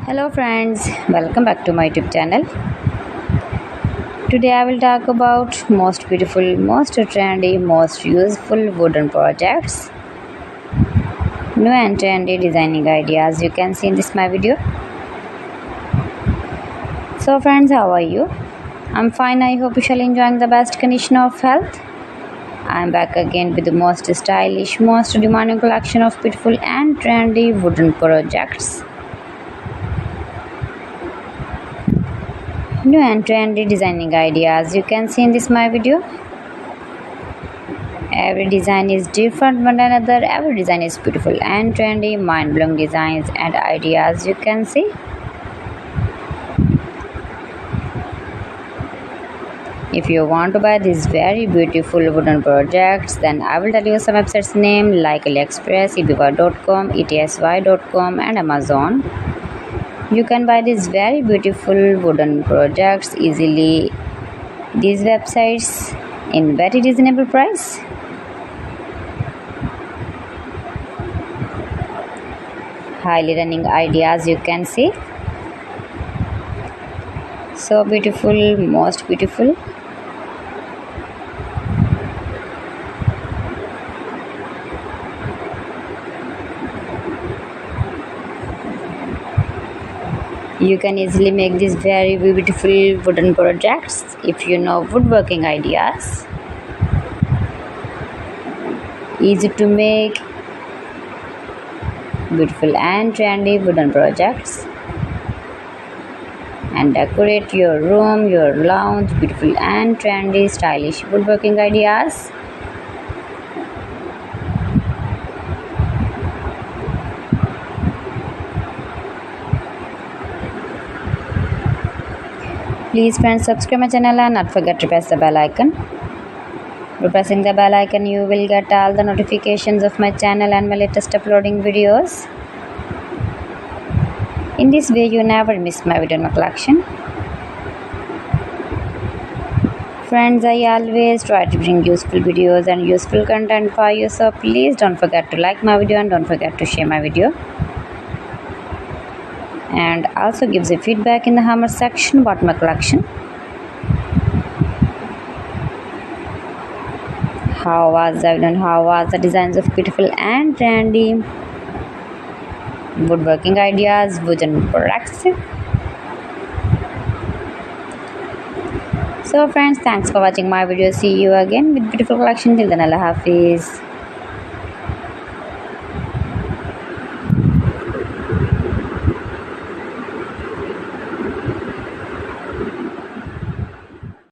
Hello friends, welcome back to my YouTube channel. Today I will talk about most beautiful, most trendy, most useful wooden projects. New and trendy designing ideas you can see in this my video. So friends, how are you? I'm fine. I hope you shall enjoying the best condition of health. I'm back again with the most stylish, most demanding collection of beautiful and trendy wooden projects. New and trendy designing ideas you can see in this my video. Every design is different one another. Every design is beautiful and trendy, mind-blowing designs and ideas you can see. If you want to buy these very beautiful wooden projects, then I will tell you some websites name like AliExpress, eBay.com, etsy.com and Amazon. You can buy these very beautiful wooden projects easily. These websites in very reasonable price. Highly running ideas you can see. So beautiful, most beautiful. You can easily make these very beautiful wooden projects if you know woodworking ideas. Easy to make beautiful and trendy wooden projects and decorate your room, your lounge, beautiful and trendy stylish woodworking ideas. Please friends, subscribe my channel and not forget to press the bell icon. By pressing the bell icon, you will get all the notifications of my channel and my latest uploading videos. In this way, you never miss my video in my collection. Friends, I always try to bring useful videos and useful content for you, so please don't forget to like my video and don't forget to share my video. And also gives a feedback in the comment section about my collection. How was the video and how was the designs of beautiful and trendy woodworking ideas, wooden products. So friends, thanks for watching my video. See you again with beautiful collection. Till then, Allah Hafiz.